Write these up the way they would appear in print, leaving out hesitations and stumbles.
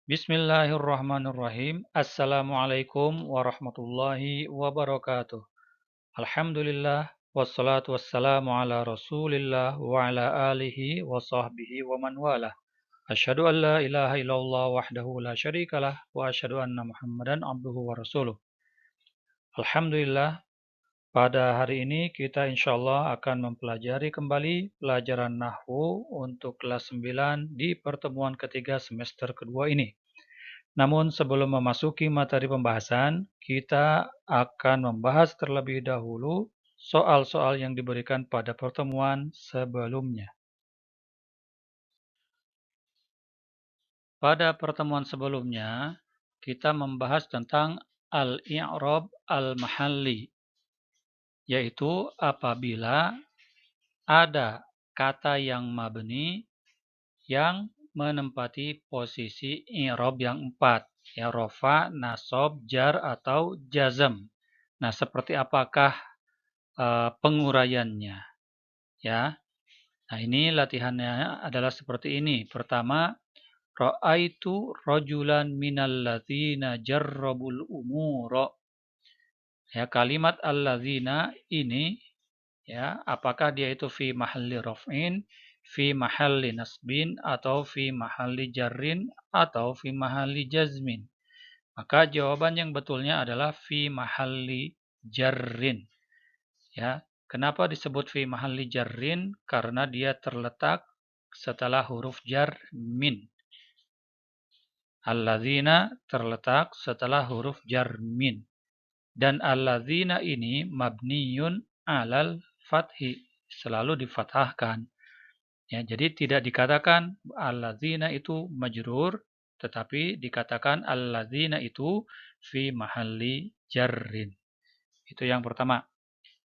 Bismillahirrahmanirrahim. Assalamualaikum warahmatullahi wabarakatuh. Alhamdulillah wassalatu wassalamu ala Rasulillah wa ala alihi wa sahbihi wa man walah. Asyhadu an la ilaha illallah wahdahu la syarikalah wa asyhadu anna Muhammadan abduhu wa rasuluh. Alhamdulillah, pada hari ini kita insyaallah akan mempelajari kembali pelajaran Nahwu untuk kelas 9 di pertemuan ketiga semester kedua ini. Namun sebelum memasuki materi pembahasan, kita akan membahas terlebih dahulu soal-soal yang diberikan pada pertemuan sebelumnya. Pada pertemuan sebelumnya, kita membahas tentang al-i'rab al-mahalli, yaitu apabila ada kata yang mabni yang menempati posisi i'rab yang 4, ya, rofa, nasab, jar, atau jazm. Nah, seperti apakah penguraiannya, ya? Nah, ini latihannya adalah seperti ini. Pertama, ra'aitu rajulan minal ladzina jarrabul umura. Ya, kalimat alladzina ini, ya, apakah dia itu fi mahalli raf'in, fi mahalli nasbin, atau fi mahalli jarrin, atau fi mahalli jazmin? Maka jawaban yang betulnya adalah fi mahalli jarrin. Ya, kenapa disebut fi mahalli jarrin? Karena dia terletak setelah huruf jar min. Alladzina terletak setelah huruf jar min. Dan alladzina ini mabniyun alal fathi, selalu difathahkan. Ya, jadi tidak dikatakan alladzina itu majrur, tetapi dikatakan alladzina itu fi mahalli jarrin. Itu yang pertama.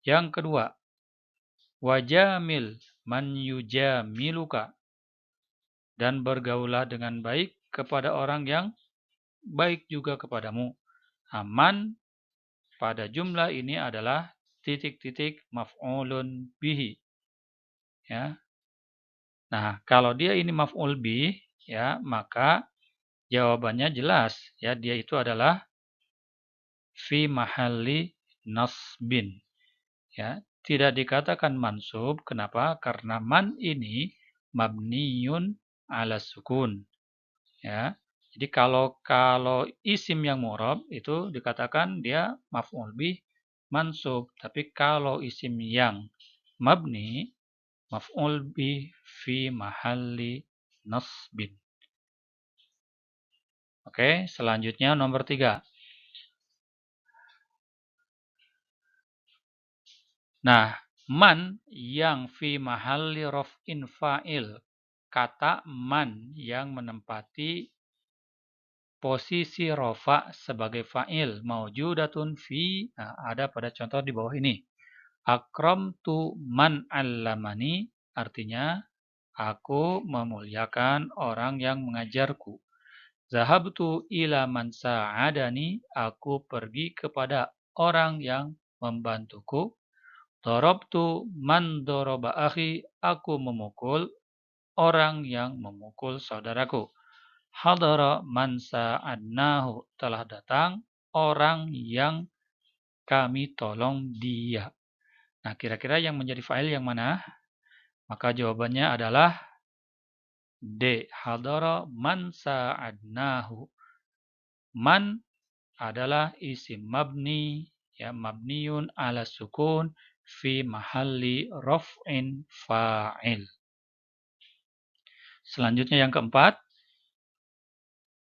Yang kedua, wajamil man yujamiluka, dan bergaulah dengan baik kepada orang yang baik juga kepadamu. Aman pada jumlah ini adalah titik-titik maf'ulun bihi. Ya. Nah, kalau dia ini maf'ul bih, ya, maka jawabannya jelas, ya, dia itu adalah fi mahalli nasbin. Ya, tidak dikatakan mansub. Kenapa? Karena man ini mabniyun ala sukun. Ya. Jadi kalau isim yang mu'rab itu dikatakan dia maf'ul bih mansub. Tapi kalau isim yang mabni, maf'ul bih fi mahalli nasbin. Oke, selanjutnya nomor 3. Nah, man yang fi mahalli raf'in fa'il. Kata man yang menempati posisi rofa sebagai fa'il. Maujudatun fi, nah, ada pada contoh di bawah ini. Akramtu man 'allamani, artinya aku memuliakan orang yang mengajarku. Zahabtu ila man sa'adani, aku pergi kepada orang yang membantuku. Darabtu man daraba akhi, aku memukul orang yang memukul saudaraku. Hadara man sa'adnahu, telah datang orang yang kami tolong dia. Nah, kira-kira yang menjadi fa'il yang mana? Maka jawabannya adalah D. Hadara man sa'adnahu. Man adalah isim mabni, ya, mabniun ala sukun fi mahalli raf'in fa'il. Selanjutnya yang keempat.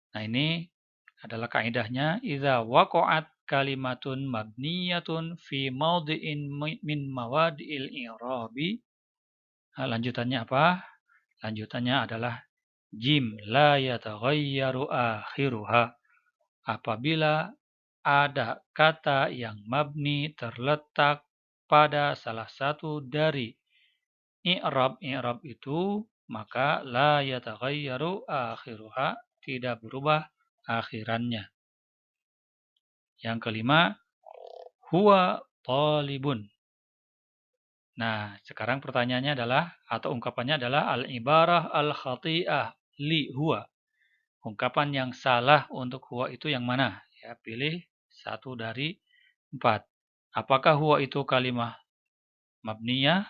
Nah, ini adalah kaidahnya, idza waqa'at kalimatun mabniyatun fi mawdi'in min mawadi'il i'rabi. Nah, lanjutannya apa? Lanjutannya adalah jim la yataghayyaru akhiruha. Apabila ada kata yang mabni terletak pada salah satu dari i'rab itu, maka la yataghayyaru akhiruha, tidak berubah akhirannya. Yang kelima, huwa talibun. Nah, sekarang pertanyaannya adalah, atau ungkapannya adalah al-ibarah al-khati'ah li huwa. ungkapan yang salah untuk huwa itu yang mana? Ya, pilih satu dari 4. Apakah huwa itu kalimah mabniyah?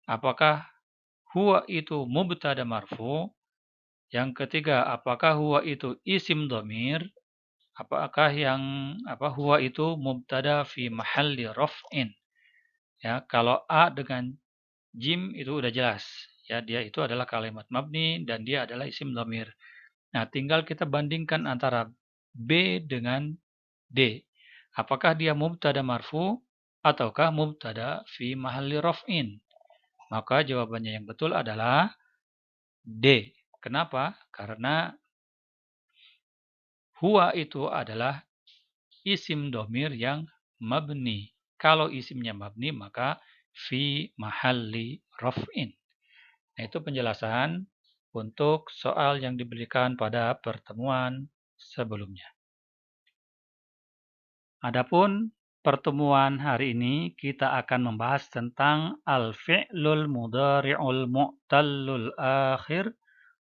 Apakah huwa itu mubtada marfu? Yang ketiga, apakah huwa itu isim dhamir? Apakah huwa itu mubtada fi mahalli raf'in? Ya, kalau A dengan jim itu udah jelas. Ya, dia itu adalah kalimat mabni dan dia adalah isim dhamir. Nah, tinggal kita bandingkan antara B dengan D. Apakah dia mubtada marfu ataukah mubtada fi mahalli raf'in? Maka jawabannya yang betul adalah D. Kenapa? Karena huwa itu adalah isim domir yang mabni. Kalau isimnya mabni maka fi mahalli raf'in. Nah, itu penjelasan untuk soal yang diberikan pada pertemuan sebelumnya. Adapun pertemuan hari ini kita akan membahas tentang al-fi'lul mudhari'ul mu'tallul akhir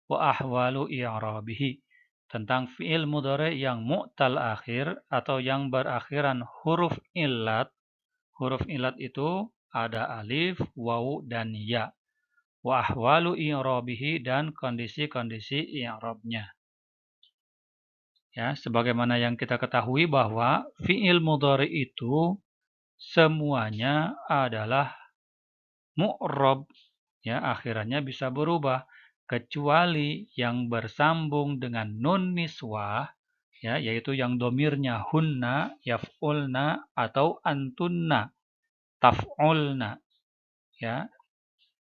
wa ahwalu i'rabihi. Tentang fi'il mudhari' yang mu'tal akhir atau yang berakhiran huruf illat. Huruf illat itu ada alif, waw, dan ya. Wa ahwalu i'rabihi dan kondisi-kondisi i'rabnya. Ya, sebagaimana yang kita ketahui bahwa fi'il mudhari itu semuanya adalah mu'rab, ya, akhirannya bisa berubah kecuali yang bersambung dengan nun niswah, ya, yaitu yang domirnya hunna, yaf'ulna, atau antunna, taf'ulna, ya,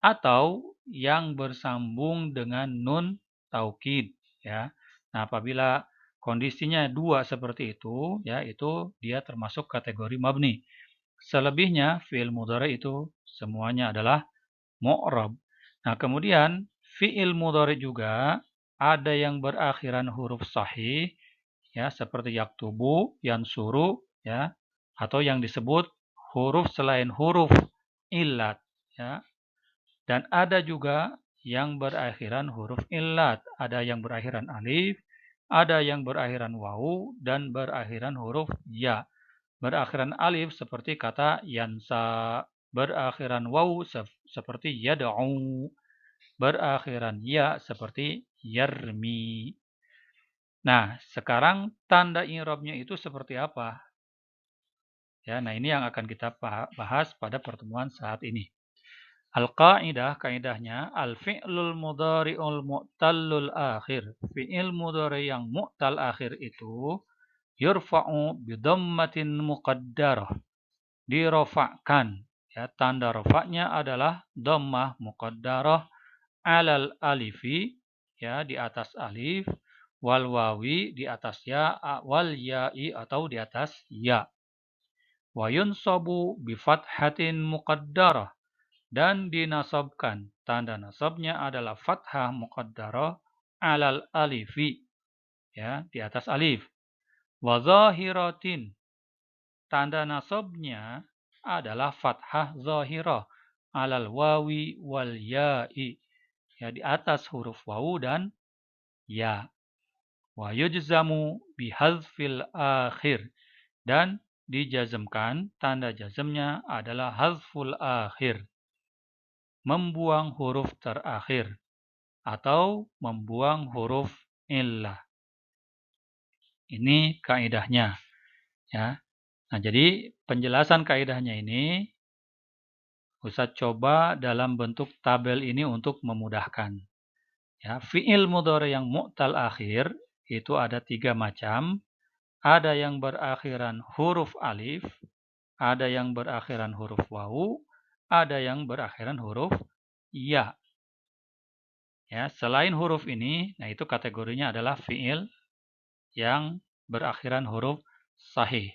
atau yang bersambung dengan nun taukid, ya. Nah, apabila kondisinya dua seperti itu, ya, itu dia termasuk kategori mabni. Selebihnya fi'il mudhari itu semuanya adalah mu'rab. Nah, kemudian fi'il mudhari juga ada yang berakhiran huruf sahih, ya, seperti yaktubu, yansuru, ya, atau yang disebut huruf selain huruf illat, ya. Dan ada juga yang berakhiran huruf illat, ada yang berakhiran alif, ada yang berakhiran wawu, dan berakhiran huruf ya. Berakhiran alif seperti kata yansa, berakhiran wawu seperti yad'u, berakhiran ya seperti yarmi. Nah, sekarang tanda i'rabnya itu seperti apa? Ya, nah ini yang akan kita bahas pada pertemuan saat ini. Al-qa'idah, kaidahnya al-fi'lul mudhari'ul mu'tallul akhir. Fi'il mudhari yang mu'tal akhir itu yurfa'u bidhammatin muqaddarah. Dirofakkan. Ya, tanda rofaknya adalah dhammah muqaddarah alal alifi, ya, di atas alif, wal wawi di atas ya, wal ya'i atau di atas ya. Wa yunsabu bi fathatin muqaddarah, dan dinasabkan. Tanda nasabnya adalah fathah muqaddarah alal alifi, ya, di atas alif. Wa zahiratin, tanda nasabnya adalah fathah zahirah alal wawi wal ya'i, ya, di atas huruf wawu dan ya. Wa yujzamu bihadzfil akhir, dan dijazmkan, tanda jazmnya adalah hadzful akhir, membuang huruf terakhir atau membuang huruf illah. Ini kaidahnya, ya. Nah, jadi penjelasan kaidahnya ini Ustaz coba dalam bentuk tabel ini untuk memudahkan. Ya, fi'il mudhari yang mu'tal akhir itu ada 3 macam. Ada yang berakhiran huruf alif, ada yang berakhiran huruf wawu, ada yang berakhiran huruf ya. Ya, selain huruf ini, nah itu kategorinya adalah fi'il yang berakhiran huruf sahih.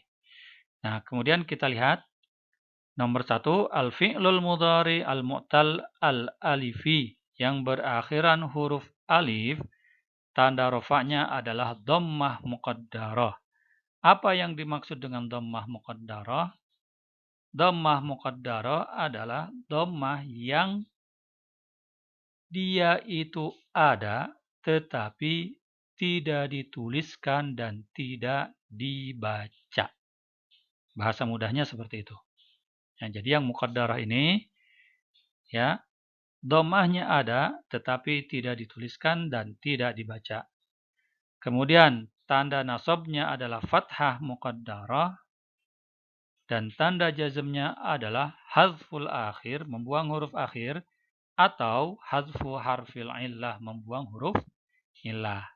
Nah, kemudian kita lihat nomor 1, al-fi'lul mudhari al-mu'tal al-alifi, yang berakhiran huruf alif, tanda rofaknya adalah dhammah muqaddarah. Apa yang dimaksud dengan dhammah muqaddarah? Dhammah muqaddarah adalah dhammah yang dia itu ada tetapi tidak dituliskan dan tidak dibaca. Bahasa mudahnya seperti itu. Ya, jadi yang muqaddarah ini ya dhammahnya ada tetapi tidak dituliskan dan tidak dibaca. Kemudian tanda nasabnya adalah fathah muqaddarah dan tanda jazmnya adalah hadzful akhir, membuang huruf akhir, atau hadzfu harfil illah, membuang huruf illah.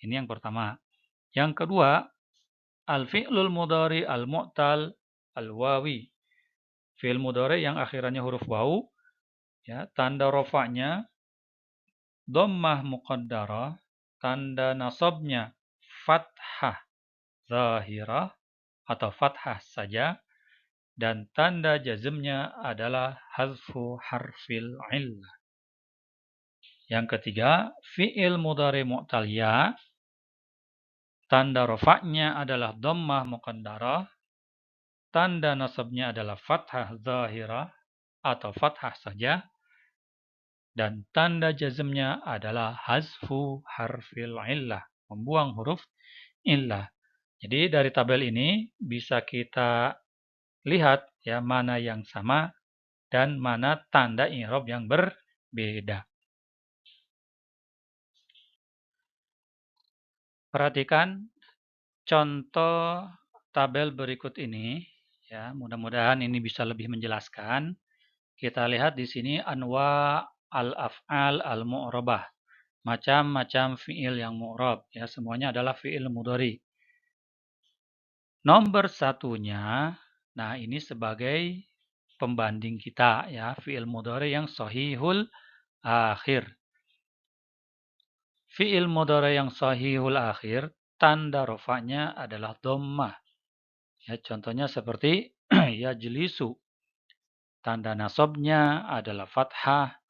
Ini yang pertama. Yang kedua, al-fi'lul mudhari al-mu'tal al-wawi. Fi'il mudhari yang akhirannya huruf waw, ya, tanda rofa'nya dhammah muqaddarah, tanda nasabnya fathah zahirah atau fathah saja, dan tanda jazmnya adalah hazfu harfil illah. Yang ketiga, fi'il mudhari mu'tal ya, tanda rofa'nya adalah dhammah muqaddarah, tanda nasabnya adalah fathah zahirah atau fathah saja, dan tanda jazmnya adalah hazfu harfil illah, membuang huruf illah. Jadi dari tabel ini bisa kita lihat ya mana yang sama dan mana tanda i'rab yang berbeda. Perhatikan contoh tabel berikut ini ya, mudah-mudahan ini bisa lebih menjelaskan. Kita lihat di sini anwa al-af'al al-mu'rabah. Macam-macam fi'il yang mu'rab ya, semuanya adalah fi'il mudhari. Nomor satunya, nah ini sebagai pembanding kita ya, fi'il mudhari yang sahihul akhir. Fi'il mudhari yang sahihul akhir, tanda rofa'nya adalah dhammah. Ya, contohnya seperti yajlisu. Tanda nasabnya adalah fathah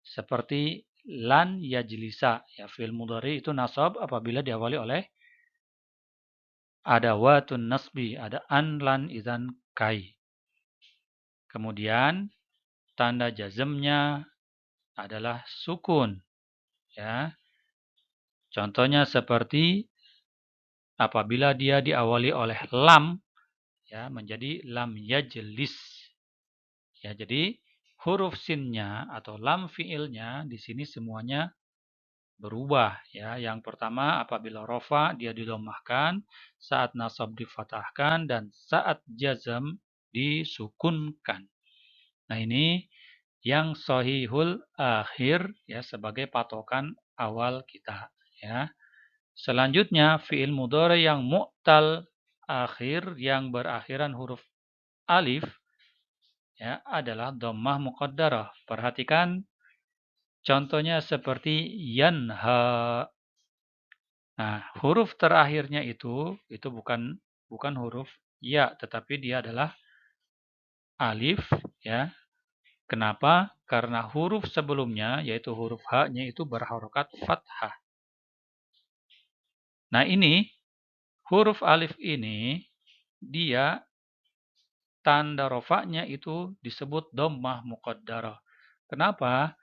seperti lan yajlisa. Ya, fi'il mudhari itu nasab apabila diawali oleh ada watun nasbi, ada an, lan, idzan, kai. Kemudian tanda jazmnya adalah sukun. Ya. Contohnya seperti apabila dia diawali oleh lam, ya menjadi lam yajlis. Ya, jadi huruf sinnya atau lam fiilnya di sini semuanya berubah ya. Yang pertama apabila rofa dia didomahkan, saat nasab difatahkan, dan saat jazm disukunkan. Nah ini yang sahihul akhir ya sebagai patokan awal kita ya. Selanjutnya fiil mudhari yang mu'tal akhir yang berakhiran huruf alif ya adalah dhammah muqaddarah. Perhatikan contohnya seperti yanha. Nah, huruf terakhirnya itu bukan huruf ya, tetapi dia adalah alif ya. Kenapa? Karena huruf sebelumnya yaitu huruf ha-nya itu berharokat fathah. Nah, ini huruf alif ini dia tanda rofaknya itu disebut dhammah muqaddarah. Kenapa?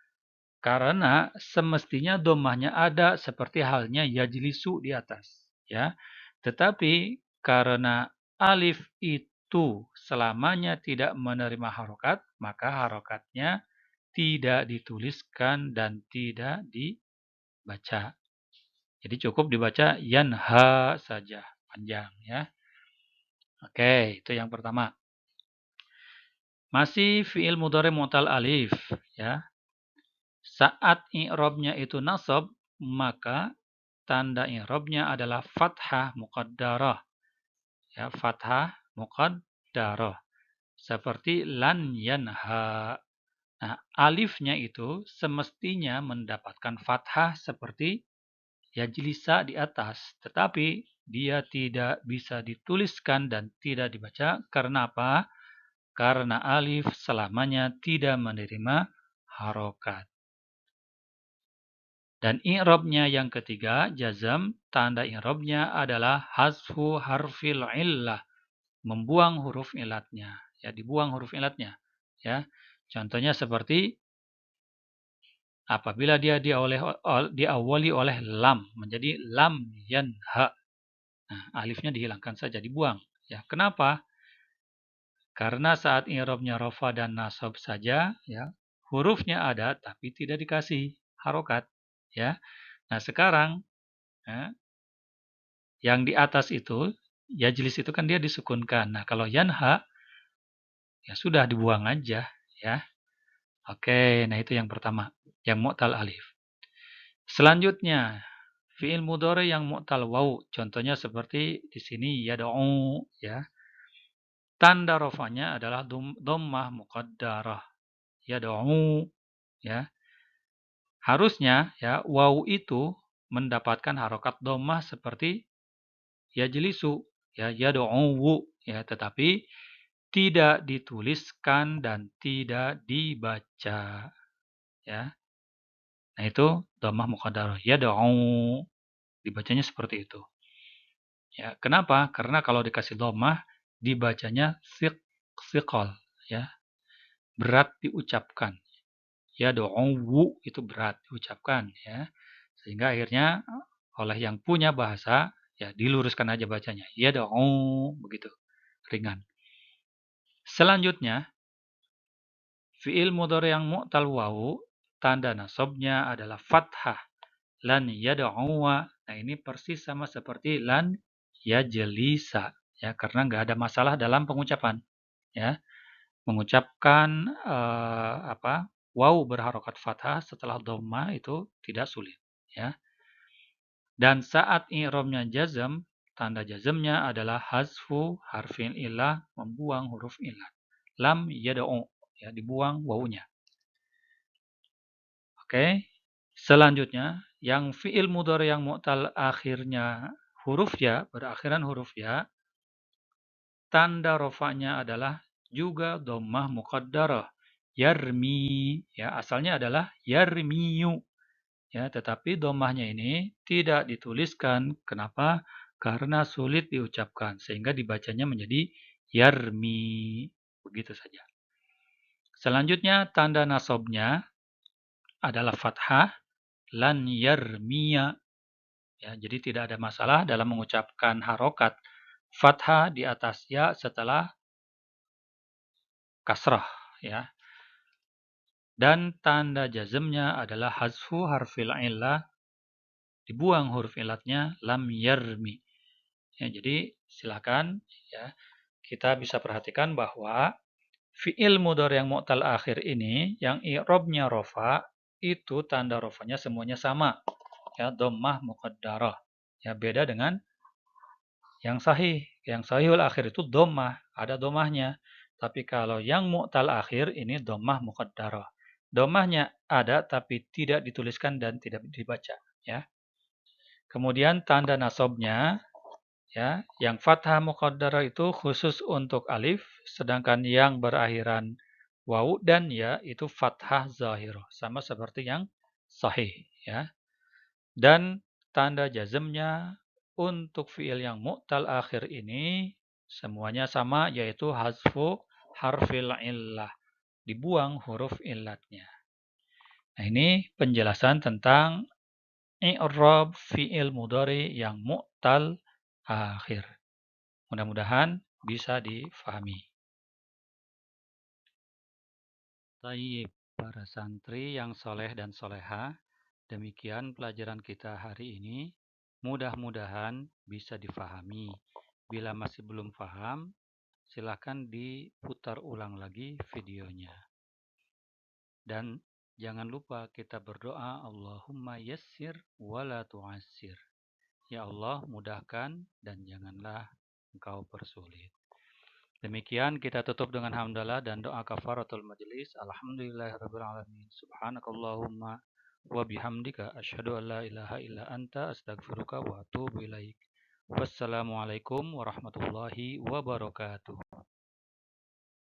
Karena semestinya dhammahnya ada seperti halnya yajlisu di atas, ya. Tetapi karena alif itu selamanya tidak menerima harokat, maka harokatnya tidak dituliskan dan tidak dibaca. Jadi cukup dibaca yanha saja, panjang ya. Oke, itu yang pertama. Masih fi'il mudhari mu'tal alif ya. Saat i'rabnya itu nasab, maka tanda i'rabnya adalah fathah muqaddarah. Ya, fathah muqaddarah. Seperti lan yanha. Nah, alifnya itu semestinya mendapatkan fathah seperti yajlisa di atas, tetapi dia tidak bisa dituliskan dan tidak dibaca karena apa? Karena alif selamanya tidak menerima harokat. Dan i'rabnya yang ketiga, jazm, tanda i'rabnya adalah hazfu harfil illah, membuang huruf ilatnya, ya dibuang huruf ilatnya, ya. Contohnya seperti apabila dia diawali oleh lam menjadi lam yanha. Nah, alifnya dihilangkan saja, dibuang. Ya, kenapa? Karena saat i'rabnya rafa dan nasab saja, ya, hurufnya ada tapi tidak dikasih harokat. Ya, nah sekarang ya, yang di atas itu yajlis itu kan dia disukunkan. Nah kalau yanha ya sudah dibuang aja. Ya, oke. Nah itu yang pertama, yang mu'tal alif. Selanjutnya fiil mudhari yang mu'tal waw. Contohnya seperti di sini yad'u, ya. Tanda rofanya adalah dhammah muqaddarah. Yad'u, ya. Harusnya ya waw itu mendapatkan harokat dhammah seperti yajlisu, ya yad'u, ya, tetapi tidak dituliskan dan tidak dibaca, ya. Nah itu dhammah muqaddarah. Yad'u dibacanya seperti itu. Ya, kenapa? Karena kalau dikasih dhammah dibacanya thiqal, ya. Berat diucapkan. Yad'u itu berat diucapkan, ya. Sehingga akhirnya oleh yang punya bahasa ya diluruskan aja bacanya. Yad'u begitu. Ringan. Selanjutnya fiil mudhari yang mu'tal wawu tanda nasabnya adalah fathah. Lan yad'uwa. Nah, ini persis sama seperti lan yajlisa, ya, karena nggak ada masalah dalam pengucapan, ya. Mengucapkan waw berharokat fathah setelah dhamma itu tidak sulit, ya. Dan saat i'rabnya jazm, tanda jazmnya adalah hazfu harfin illah, membuang huruf illah. Lam yad'u, ya, dibuang wawunya. Oke. Selanjutnya, yang fi'il mudhari yang mu'tal akhirnya huruf ya, berakhiran huruf ya, tanda rofanya adalah juga dhammah muqaddarah. Yarmi, ya, asalnya adalah yarmiyu. Ya, tetapi dhammahnya ini tidak dituliskan. Kenapa? Karena sulit diucapkan sehingga dibacanya menjadi yarmi. Begitu saja. Selanjutnya tanda nasabnya adalah fathah lan yarmiya. Ya, jadi tidak ada masalah dalam mengucapkan harokat fathah di atas ya setelah kasrah, ya. Dan tanda jazmnya adalah hazfu harfil illah, dibuang huruf ilatnya lam yarmi. Ya, jadi silakan ya kita bisa perhatikan bahwa fiil mudhari yang mu'tal akhir ini yang i'rabnya rofa itu tanda rofanya semuanya sama, ya, dhammah muqaddarah. Ya, beda dengan yang sahih. Yang sahihul akhir itu dhammah, ada dhammahnya. Tapi kalau yang mu'tal akhir ini dhammah muqaddarah. Dhammahnya ada tapi tidak dituliskan dan tidak dibaca, ya. Kemudian tanda nasabnya, ya, yang fathah muqaddarah itu khusus untuk alif, sedangkan yang berakhiran wawu dan ya itu fathah zahirah, sama seperti yang sahih, ya. Dan tanda jazmnya untuk fiil yang mu'tal akhir ini semuanya sama, yaitu hazfu harfil illah, dibuang huruf illatnya. Nah, ini penjelasan tentang i'rab fiil mudhari yang mu'tal akhir. Mudah-mudahan bisa difahami. Tayyib, para santri yang soleh dan soleha, demikian pelajaran kita hari ini. Mudah-mudahan bisa difahami. Bila masih belum paham, silakan diputar ulang lagi videonya. Dan jangan lupa kita berdoa, Allahumma yassir wa la tu'assir. Ya Allah, mudahkan dan janganlah Engkau persulit. Demikian kita tutup dengan hamdalah dan doa kafaratul majelis. Alhamdulillahirabbil alamin. Subhanakallahumma wa bihamdika asyhadu an la ilaha illa anta astaghfiruka wa atubu ilaik. Wassalamualaikum warahmatullahi wabarakatuh.